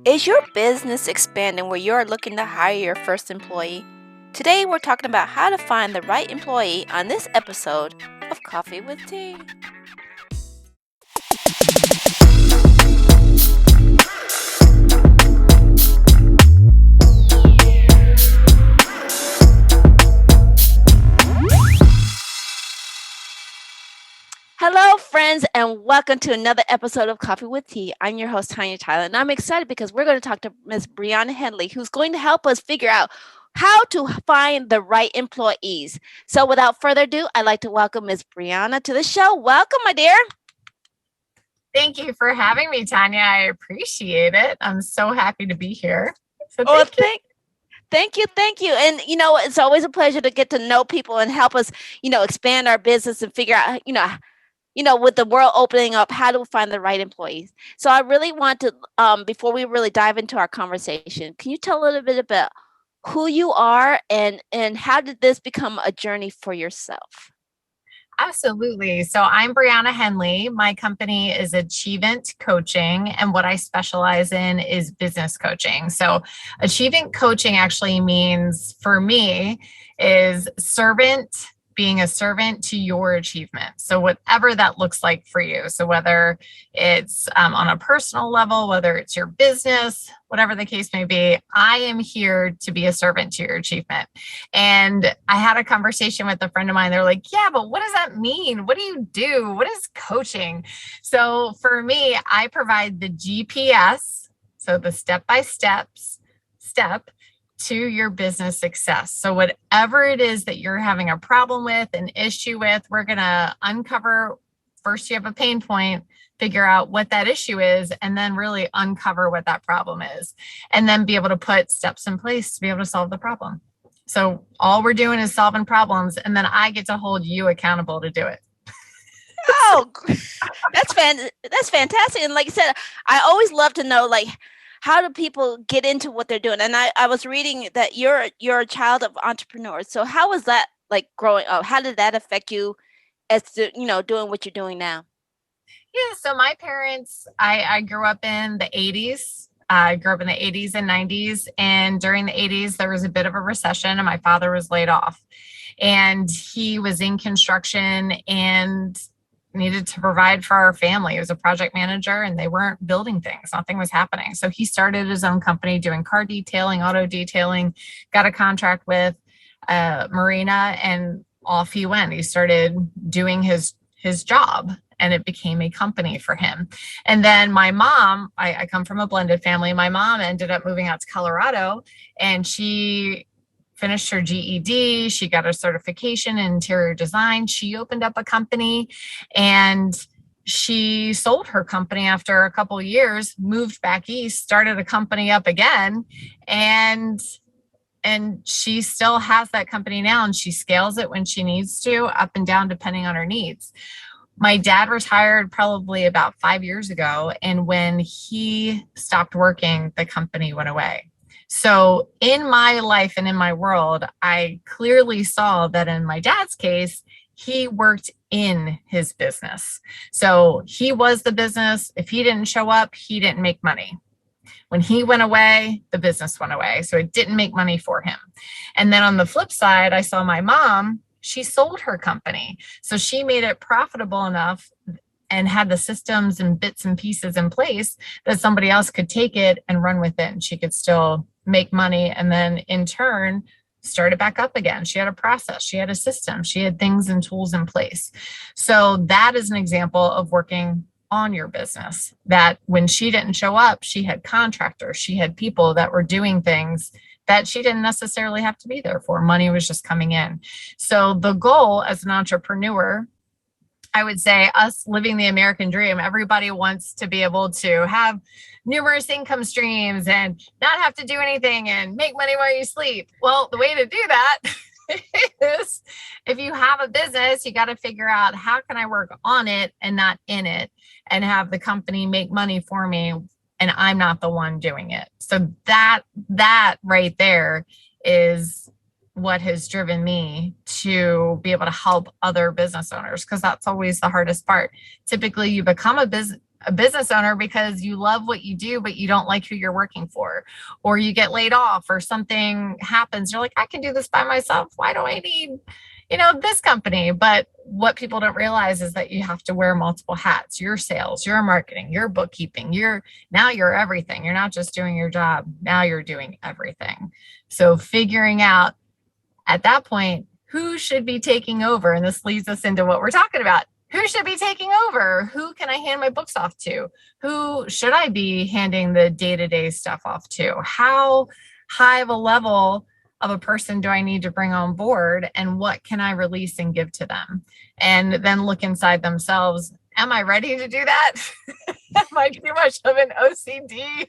Is your business expanding where you're looking to hire your first employee? Today, we're talking about how to find the right employee on this episode of Coffee with Tea. Hello, friends, and welcome to another episode of Coffee with Tea. I'm your host, Tanya Tyler, and I'm excited because we're going to talk to Ms. Brianna Henley, who's going to help us figure out how to find the right employees. So, without further ado, I'd like to welcome Ms. Brianna to the show. Welcome, my dear. Thank you for having me, Tanya. I appreciate it. I'm so happy to be here. So Thank you. And it's always a pleasure to get to know people and help us, expand our business and figure out, with the world opening up, how to find the right employees. So I really want to, before we really dive into our conversation, can you tell a little bit about who you are and how did this become a journey for yourself? Absolutely. So I'm Brianna Henley. My company is Achievement Coaching, and what I specialize in is business coaching. So Achievement Coaching actually means, for me, is being a servant to your achievement. So whatever that looks like for you. So whether it's on a personal level, whether it's your business, whatever the case may be, I am here to be a servant to your achievement. And I had a conversation with a friend of mine. They're like, yeah, but what does that mean? What do you do? What is coaching? So for me, I provide the GPS, so the step to your business success. So whatever it is that you're having a problem with, an issue with, we're going to uncover. First, you have a pain point, figure out what that issue is, and then really uncover what that problem is, and then be able to put steps in place to be able to solve the problem. So all we're doing is solving problems, and then I get to hold you accountable to do it. Oh, that's fantastic. And like I said, I always love to know, how do people get into what they're doing? And I was reading that you're a child of entrepreneurs. So how was that like growing up? How did that affect you as to, doing what you're doing now? Yeah, so my parents, I grew up in the 80s. I grew up in the 80s and 90s. And during the 80s, there was a bit of a recession and my father was laid off. And he was in construction and needed to provide for our family. He was a project manager and they weren't building things. Nothing was happening. So he started his own company doing car detailing, auto detailing, got a contract with Marina, and off he went. He started doing his job and it became a company for him. And then my mom, I come from a blended family. My mom ended up moving out to Colorado and she finished her GED. She got a certification in interior design. She opened up a company and she sold her company after a couple of years, moved back east, started a company up again. And she still has that company now and she scales it when she needs to, up and down, depending on her needs. My dad retired probably about 5 years ago. And when he stopped working, the company went away. So in my life and in my world, I clearly saw that in my dad's case, he worked in his business. So he was the business. If he didn't show up, he didn't make money. When he went away, the business went away. So it didn't make money for him. And then on the flip side, I saw my mom, she sold her company. So she made it profitable enough and had the systems and bits and pieces in place that somebody else could take it and run with it. And she could still make money and then in turn start it back up again. She had a process, she had a system, she had things and tools in place. So that is an example of working on your business, that when she didn't show up, she had contractors, she had people that were doing things that she didn't necessarily have to be there for. Money was just coming in. So the goal as an entrepreneur, I would say, us living the American dream, everybody wants to be able to have numerous income streams and not have to do anything and make money while you sleep. Well, the way to do that is, if you have a business, you got to figure out, how can I work on it and not in it, and have the company make money for me and I'm not the one doing it. So that right there is what has driven me to be able to help other business owners, because that's always the hardest part. Typically, you become a a business owner because you love what you do, but you don't like who you're working for, or you get laid off or something happens. You're like, I can do this by myself. Why do I need, this company? But what people don't realize is that you have to wear multiple hats, your sales, your marketing, your bookkeeping, now you're everything. You're not just doing your job. Now you're doing everything. So figuring out at that point, who should be taking over? And this leads us into what we're talking about. Who should be taking over? Who can I hand my books off to? Who should I be handing the day-to-day stuff off to? How high of a level of a person do I need to bring on board? And what can I release and give to them? And then look inside themselves. Am I ready to do that? Am I too much of an OCD,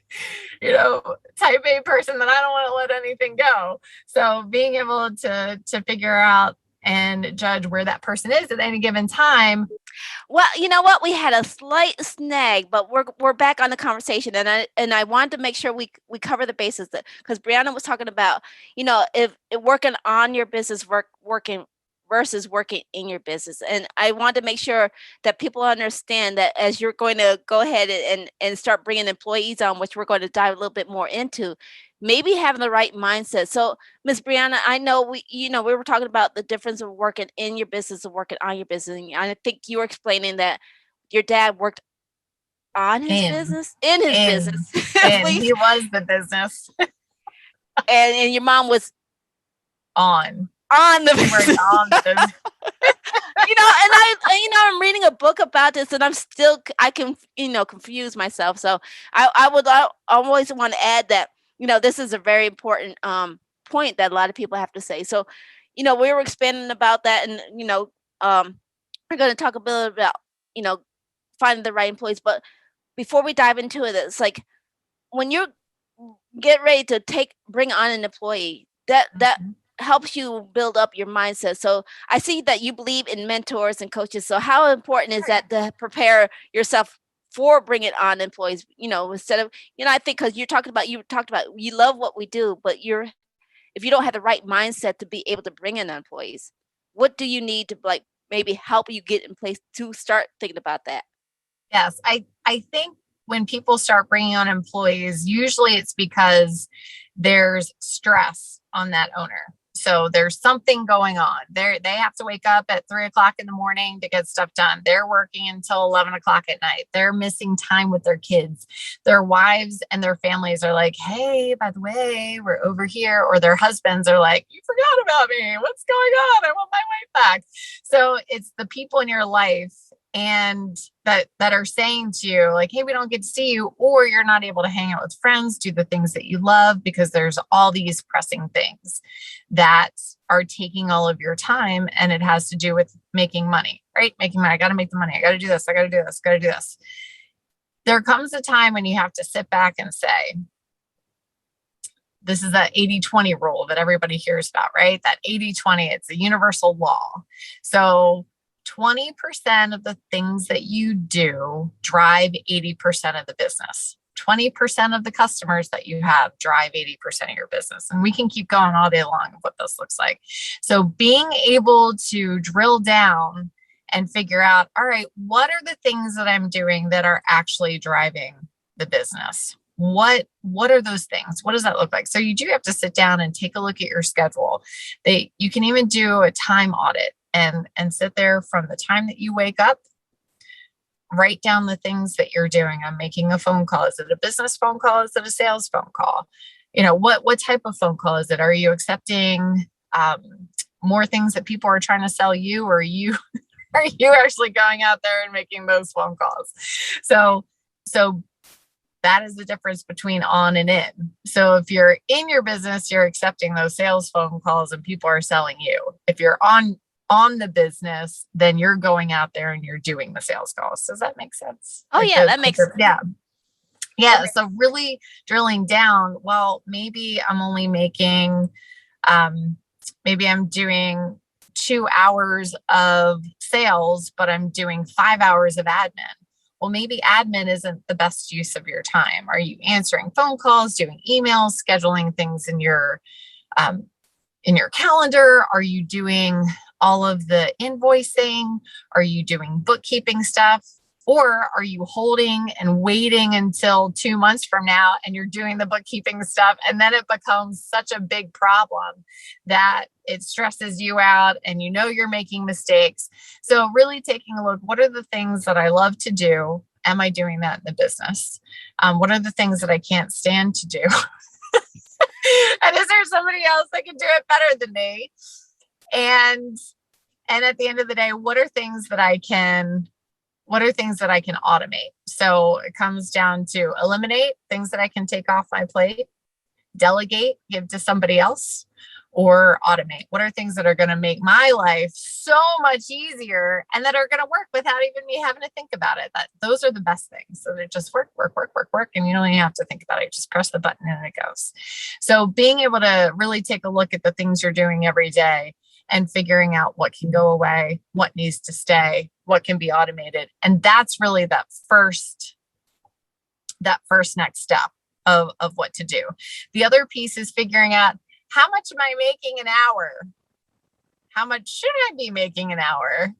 type A person that I don't want to let anything go? So being able to figure out and judge where that person is at any given time. Well, you know what? We had a slight snag, but we're back on the conversation, and I wanted to make sure we cover the bases, because Brianna was talking about, if working on your business, working versus working in your business. And I want to make sure that people understand that as you're going to go ahead and start bringing employees on, which we're going to dive a little bit more into, maybe having the right mindset. So, Miss Brianna, I know we were talking about the difference of working in your business and working on your business. And I think you were explaining that your dad worked on his business, in his business, at least, he was the business, and your mom was on the business. On the business. I'm reading a book about this, and I can, confuse myself. So I always want to add that, this is a very important point that a lot of people have to say. So, we were expanding about that, and, we're going to talk a bit about, finding the right employees. But before we dive into it, it's like when you get ready to bring on an employee, that helps you build up your mindset. So I see that you believe in mentors and coaches. So how important is that to prepare yourself for bringing on employees? Instead of, I think because you talked about you love what we do, but if you don't have the right mindset to be able to bring in employees, what do you need to maybe help you get in place to start thinking about that? Yes, I think when people start bringing on employees, usually it's because there's stress on that owner. So there's something going on. They have to wake up at 3:00 in the morning to get stuff done. They're working until 11:00 at night. They're missing time with their kids. Their wives and their families are like, hey, by the way, we're over here. Or their husbands are like, you forgot about me. What's going on? I want my wife back. So it's the people in your life and that are saying to you like, hey, we don't get to see you, or you're not able to hang out with friends, do the things that you love because there's all these pressing things that are taking all of your time. And it has to do with making money, right? Making money. I got to make the money. I got to do this. I got to do this. Got to do this. There comes a time when you have to sit back and say, this is that 80-20 rule that everybody hears about, right? That 80-20, it's a universal law. So 20% of the things that you do drive 80% of the business. 20% of the customers that you have drive 80% of your business. And we can keep going all day long of what this looks like. So being able to drill down and figure out, all right, what are the things that I'm doing that are actually driving the business? What are those things? What does that look like? So you do have to sit down and take a look at your schedule. You can even do a time audit and sit there from the time that you wake up, write down the things that you're doing. I'm making a phone call. Is it a business phone call? Is it a sales phone call? What type of phone call is it? Are you accepting more things that people are trying to sell you, or are you actually going out there and making those phone calls? So that is the difference between on and in. So if you're in your business, you're accepting those sales phone calls and people are selling you. If you're on the business, then you're going out there and you're doing the sales calls. Does that make sense? Oh, yeah, that makes sense. Yeah. Yeah. So really drilling down, well, maybe I'm only making, maybe I'm doing 2 hours of sales, but I'm doing 5 hours of admin. Well, maybe admin isn't the best use of your time. Are you answering phone calls, doing emails, scheduling things in your calendar? Are you doing all of the invoicing? Are you doing bookkeeping stuff? Or are you holding and waiting until 2 months from now and you're doing the bookkeeping stuff and then it becomes such a big problem that it stresses you out and you know you're making mistakes? So really taking a look, what are the things that I love to do? Am I doing that in the business? What are the things that I can't stand to do? And is there somebody else that can do it better than me? And at the end of the day, what are things that I can automate? So it comes down to eliminate things that I can take off my plate, delegate, give to somebody else, or automate. What are things that are going to make my life so much easier and that are going to work without even me having to think about it? Those are the best things. So they just work, and you don't even have to think about it. You just press the button and it goes. So being able to really take a look at the things you're doing every day and figuring out what can go away, what needs to stay, what can be automated. And that's really that first next step of what to do. The other piece is figuring out, how much am I making an hour? How much should I be making an hour?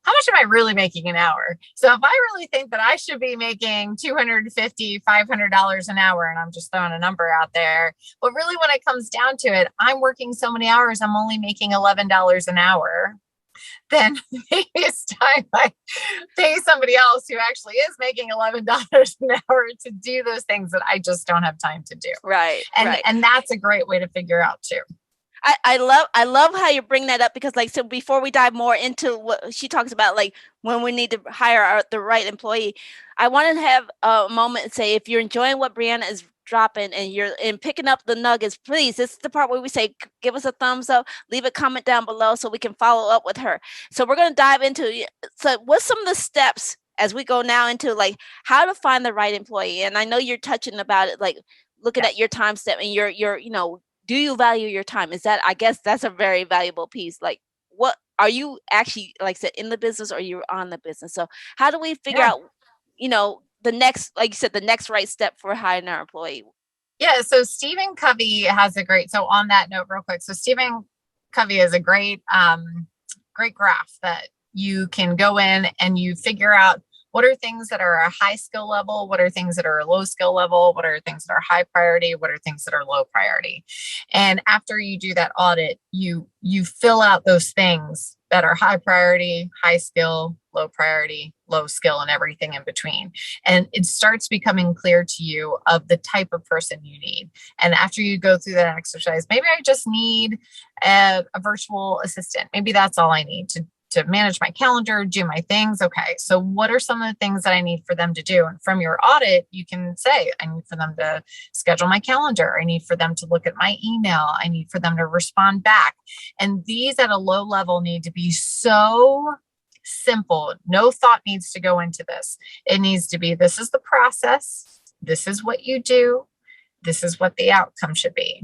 How much am I really making an hour? So if I really think that I should be making $250, $500 an hour, and I'm just throwing a number out there, but really when it comes down to it, I'm working so many hours, I'm only making $11 an hour, then maybe it's time I pay somebody else who actually is making $11 an hour to do those things that I just don't have time to do. Right. And that's a great way to figure out too. I love how you bring that up, because so before we dive more into what she talks about, like when we need to hire the right employee, I want to have a moment and say, if you're enjoying what Brianna is dropping and you're picking up the nuggets, please, this is the part where we say, give us a thumbs up, leave a comment down below so we can follow up with her. So we're going to dive into, so what's some of the steps as we go now into like how to find the right employee? And I know you're touching about it, like looking at your time step and your do you value your time? Is that, I guess that's a very valuable piece. Like, what are you actually, like I said, in the business, or you're on the business? So how do we figure out, the next, like you said, the next right step for hiring our employee? Yeah. So Stephen Covey has so on that note, real quick. So Stephen Covey is a great graph that you can go in and you figure out what are things that are a high skill level, what are things that are a low skill level, what are things that are high priority, what are things that are low priority. And after you do that audit, you fill out those things that are high priority, high skill, low priority, low skill, and everything in between. And it starts becoming clear to you of the type of person you need. And after you go through that exercise, maybe I just need a virtual assistant. Maybe that's all I need to manage my calendar, do my things. Okay. So what are some of the things that I need for them to do? And from your audit, you can say, I need for them to schedule my calendar. I need for them to look at my email. I need for them to respond back. And these at a low level need to be so simple. No thought needs to go into this. It needs to be, this is the process. This is what you do. This is what the outcome should be.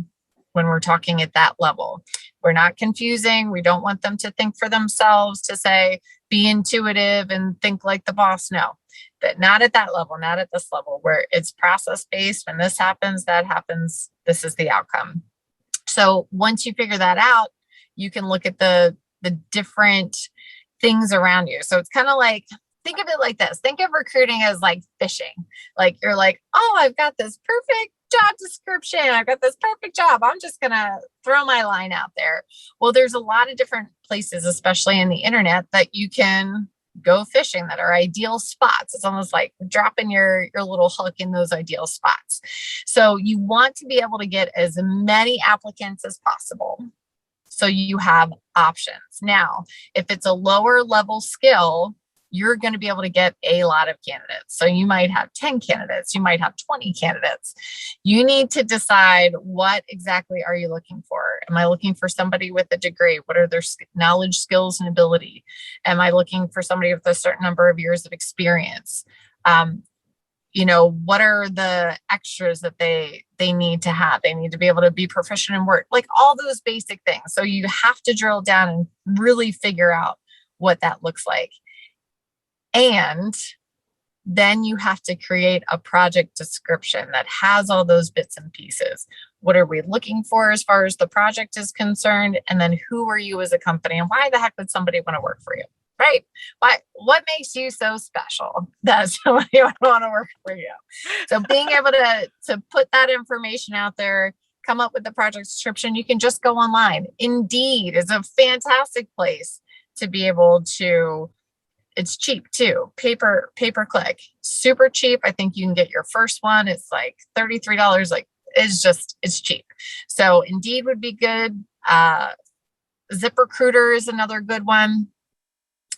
When we're talking at that level, we're not confusing. We don't want them to think for themselves, to say, be intuitive and think like the boss. No, but not at that level, not at this level where it's process based. When this happens, that happens. This is the outcome. So once you figure that out, you can look at the different things around you. So it's kind of like, think of it like this. Think of recruiting as like fishing. Like you're like, oh, I've got this perfect job description. I've got this perfect job. I'm just going to throw my line out there. Well, there's a lot of different places, especially in the internet, that you can go fishing that are ideal spots. It's almost like dropping your little hook in those ideal spots. So you want to be able to get as many applicants as possible, so you have options. Now, if it's a lower level skill, you're going to be able to get a lot of candidates. So you might have 10 candidates, you might have 20 candidates. You need to decide, what exactly are you looking for? Am I looking for somebody with a degree? What are their knowledge, skills, and ability? Am I looking for somebody with a certain number of years of experience? What are the extras that they need to have? They need to be able to be proficient in Word, like all those basic things. So you have to drill down and really figure out what that looks like. And then you have to create a project description that has all those bits and pieces. What are we looking for as far as the project is concerned? And then who are you as a company? And why the heck would somebody want to work for you? Right. What makes you so special that somebody would want to work for you? So being able to put that information out there, come up with the project description, you can just go online. Indeed is a fantastic place to be able to. It's cheap too. Pay-per-click, super cheap. I think you can get your first one. It's like $33. Like it's cheap. So Indeed would be good. ZipRecruiter is another good one.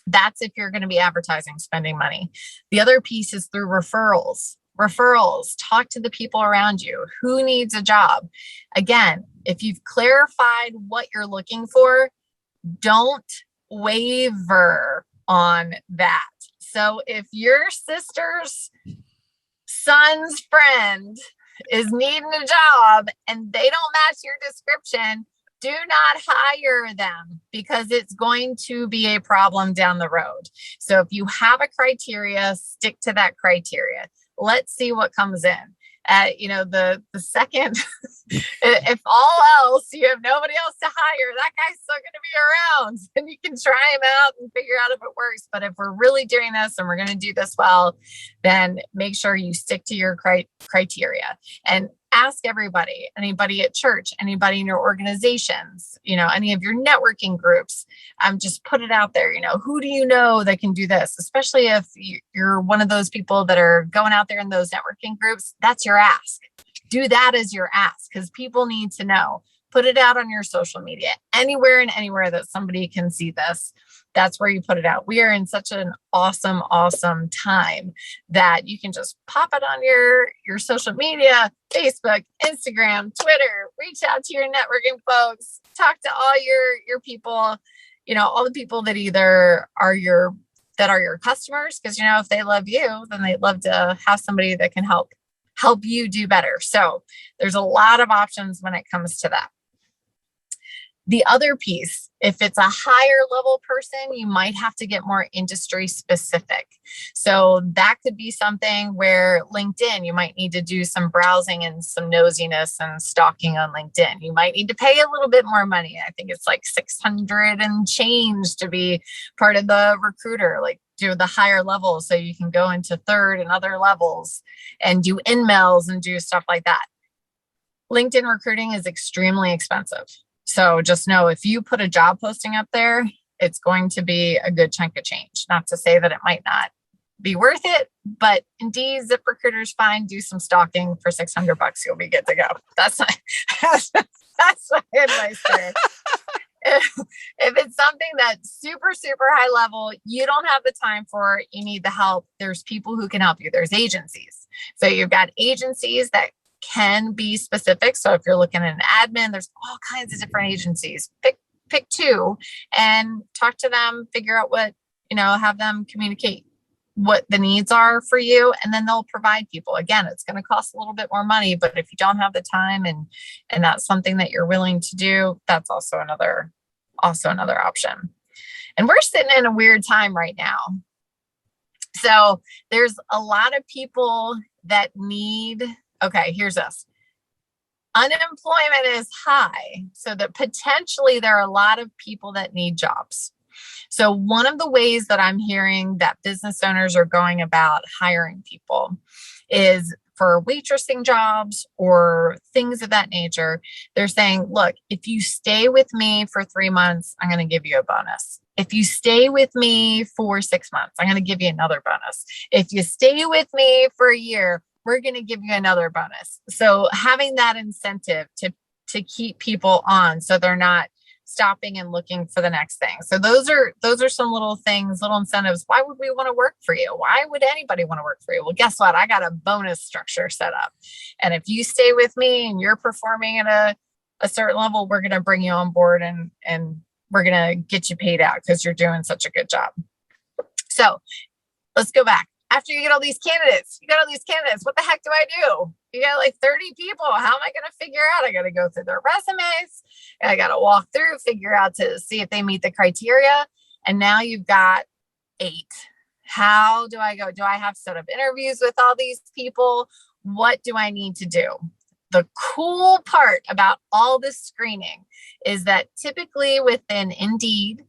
That's if you're going to be advertising, spending money. The other piece is through referrals. Referrals, talk to the people around you. Who needs a job? Again, if you've clarified what you're looking for, don't waver on that. So if your sister's son's friend is needing a job and they don't match your description, do not hire them because it's going to be a problem down the road. So if you have a criteria, stick to that criteria. Let's see what comes in. The second, if all else, you have nobody else to hire, that guy's still going to be around and you can try him out and figure out if it works. But if we're really doing this and we're going to do this well, then make sure you stick to your criteria and ask everybody, anybody at church, anybody in your organizations, any of your networking groups, just put it out there. Who do you know that can do this? Especially if you're one of those people that are going out there in those networking groups, that's your ask. Do that as your ask because people need to know. Put it out on your social media, anywhere and anywhere that somebody can see this. That's where you put it out. We are in such an awesome, awesome time that you can just pop it on your social media, Facebook, Instagram, Twitter, reach out to your networking folks, talk to all your people, all the people that either are your customers, because, if they love you, then they'd love to have somebody that can help you do better. So there's a lot of options when it comes to that. The other piece, if it's a higher level person, you might have to get more industry specific. So that could be something where LinkedIn, you might need to do some browsing and some nosiness and stalking on LinkedIn. You might need to pay a little bit more money. I think it's like 600 and change to be part of the recruiter, like do the higher levels. So you can go into third and other levels and do in-mails and do stuff like that. LinkedIn recruiting is extremely expensive. So just know if you put a job posting up there, it's going to be a good chunk of change. Not to say that it might not be worth it, but Indeed, ZipRecruiter's fine. Do some stalking for $600. You'll be good to go. That's my advice there. If it's something that's super, super high level, you don't have the time for it, you need the help. There's people who can help you. There's agencies. So you've got agencies that can be specific. So if you're looking at an admin, there's all kinds of different agencies. Pick two and talk to them, figure out what, have them communicate what the needs are for you. And then they'll provide people. Again, it's going to cost a little bit more money, but if you don't have the time and that's something that you're willing to do, that's also another option. And we're sitting in a weird time right now. So there's a lot of people that need. Okay, here's us. Unemployment is high, so that potentially there are a lot of people that need jobs. So one of the ways that I'm hearing that business owners are going about hiring people is for waitressing jobs or things of that nature. They're saying, look, if you stay with me for 3 months, I'm going to give you a bonus. If you stay with me for 6 months, I'm going to give you another bonus. If you stay with me for a year, we're going to give you another bonus. So having that incentive to keep people on so they're not stopping and looking for the next thing. So those are some little things, little incentives. Why would we want to work for you? Why would anybody want to work for you? Well, guess what? I got a bonus structure set up. And if you stay with me and you're performing at a certain level, we're going to bring you on board and we're going to get you paid out because you're doing such a good job. So let's go back. After you get all these candidates, what the heck do I do? You got like 30 people. How am I going to figure out? I got to go through their resumes. And I got to walk through, figure out to see if they meet the criteria. And now you've got 8. How do I go? Do I have set up interviews with all these people? What do I need to do? The cool part about all this screening is that typically within Indeed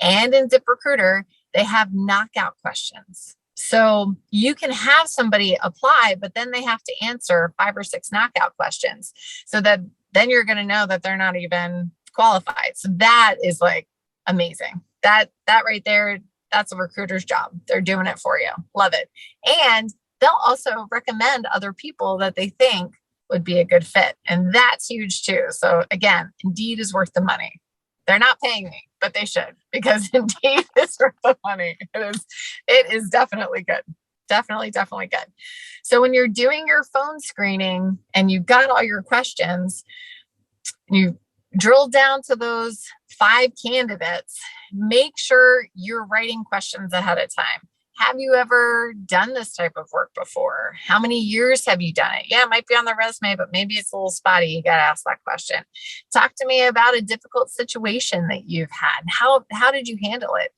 and in ZipRecruiter, They have knockout questions. So you can have somebody apply, but then they have to answer 5 or 6 knockout questions, so that then you're going to know that they're not even qualified. So that is like amazing. That right there, that's a recruiter's job. They're doing it for you. Love it. And they'll also recommend other people that they think would be a good fit. And that's huge too. So again, Indeed is worth the money. They're not paying me, but they should, because Indeed is worth the money. It is definitely good. Definitely good. So when you're doing your phone screening and you've got all your questions, you drill down to those 5 candidates, make sure you're writing questions ahead of time. Have you ever done this type of work before? How many years have you done it? Yeah, it might be on the resume, but maybe it's a little spotty. You got to ask that question. Talk to me about a difficult situation that you've had. How did you handle it?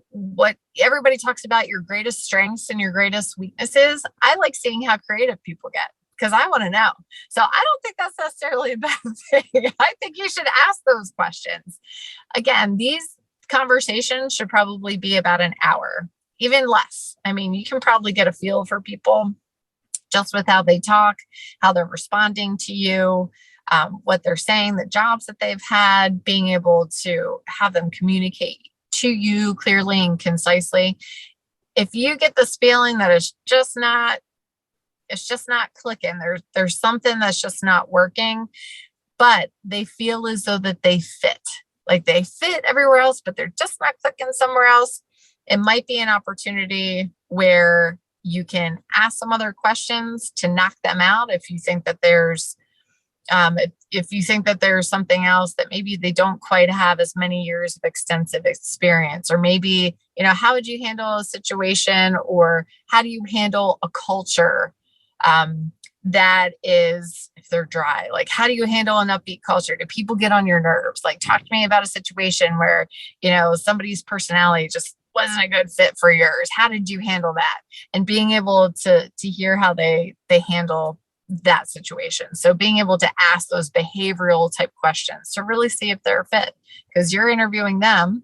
What everybody talks about, your greatest strengths and your greatest weaknesses. I like seeing how creative people get, because I want to know. So I don't think that's necessarily a bad thing. I think you should ask those questions. Again, these conversations should probably be about an hour, even less. I mean, you can probably get a feel for people just with how they talk, how they're responding to you, what they're saying, the jobs that they've had, being able to have them communicate to you clearly and concisely. If you get this feeling that it's just not clicking, there's something that's just not working, but they feel as though that they fit. Like they fit everywhere else, but they're just not clicking somewhere else. It might be an opportunity where you can ask some other questions to knock them out. If you think that there's something else that maybe they don't quite have as many years of extensive experience, or maybe, how would you handle a situation, or how do you handle a culture that is, if they're dry, like how do you handle an upbeat culture? Do people get on your nerves? Like, talk to me about a situation where, somebody's personality just wasn't a good fit for yours. How did you handle that? And being able to hear how they handle that situation. So being able to ask those behavioral type questions to really see if they're a fit, because you're interviewing them,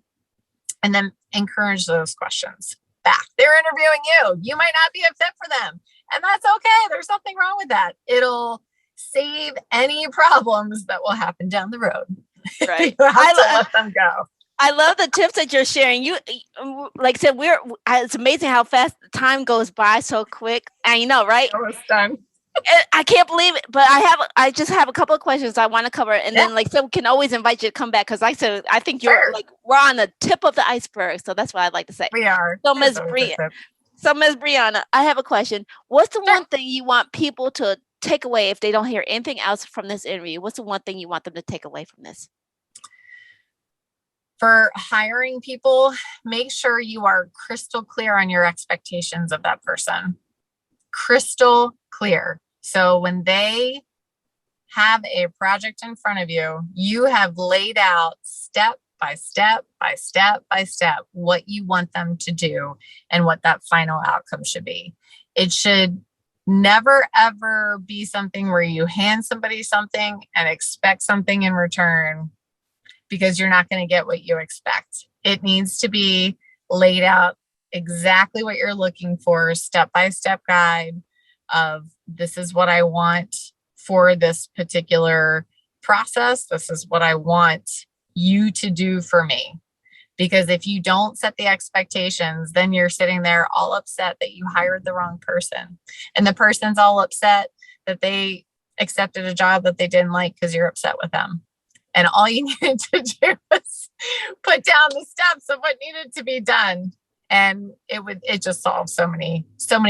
and then encourage those questions back. They're interviewing you. You might not be a fit for them. And that's okay. There's nothing wrong with that. It'll save any problems that will happen down the road. Right. You have to let them go. I love the tips that you're sharing. You, like I said, it's amazing how fast the time goes by so quick. And right? Almost done. I can't believe it, but I just have a couple of questions I want to cover, and then so we can always invite you to come back, because like I said, I think you're we're on the tip of the iceberg. So that's what I'd like to say. We are. So Ms. Brianna, I have a question. What's the one thing you want people to take away if they don't hear anything else from this interview? What's the one thing you want them to take away from this? For hiring people, make sure you are crystal clear on your expectations of that person. Crystal clear. So when they have a project in front of you, you have laid out step by step what you want them to do and what that final outcome should be. It should never, ever be something where you hand somebody something and expect something in return, because you're not going to get what you expect. It needs to be laid out exactly what you're looking for, step-by-step guide of, this is what I want for this particular process. This is what I want you to do for me. Because if you don't set the expectations, then you're sitting there all upset that you hired the wrong person. And the person's all upset that they accepted a job that they didn't like because you're upset with them. And all you needed to do was put down the steps of what needed to be done. And it just solves so many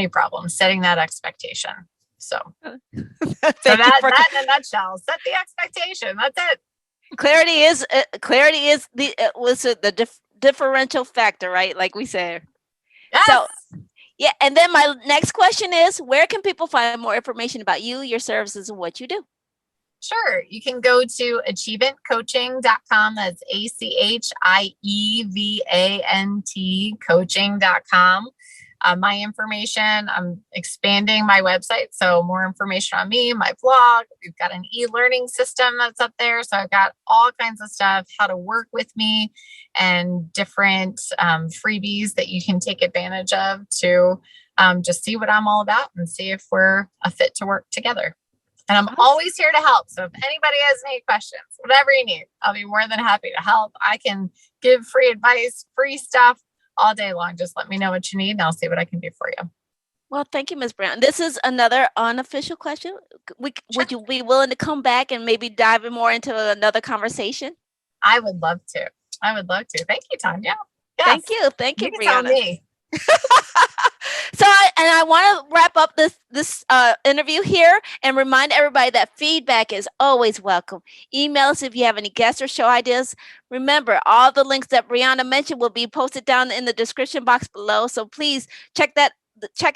problems, setting that expectation. So that in a nutshell, set the expectation. That's it. Clarity is the differential factor, right? Like we said. Yes. So, yeah. And then my next question is, where can people find more information about you, your services, and what you do? Sure. You can go to achievantcoaching.com. That's ACHIEVANT coaching.com. my information. I'm expanding my website. So more information on me, my blog. We've got an e-learning system that's up there. So I've got all kinds of stuff, how to work with me and different freebies that you can take advantage of to just see what I'm all about and see if we're a fit to work together. And I'm always here to help. So if anybody has any questions, whatever you need, I'll be more than happy to help. I can give free advice, free stuff all day long. Just let me know what you need and I'll see what I can do for you. Well, thank you, Ms. Brown. This is another unofficial question. Sure. Would you be willing to come back and maybe dive in more into another conversation? I would love to. I would love to. Thank you, Tanya. Yes. Thank you, You can tell Brianna. me. So, I want to wrap up this interview here and remind everybody that feedback is always welcome. Email us if you have any guests or show ideas. Remember, all the links that Brianna mentioned will be posted down in the description box below. So please check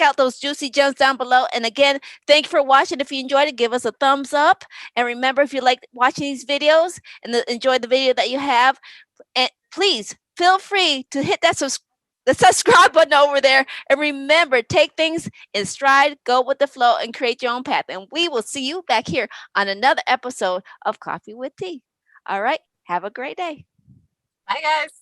out those juicy gems down below. And again, thank you for watching. If you enjoyed it, give us a thumbs up. And remember, if you like watching these videos and enjoy the video that you have, and please feel free to hit the subscribe button over there. And remember, take things in stride, go with the flow, and create your own path. And we will see you back here on another episode of Coffee with Tea. All right. Have a great day. Bye, guys.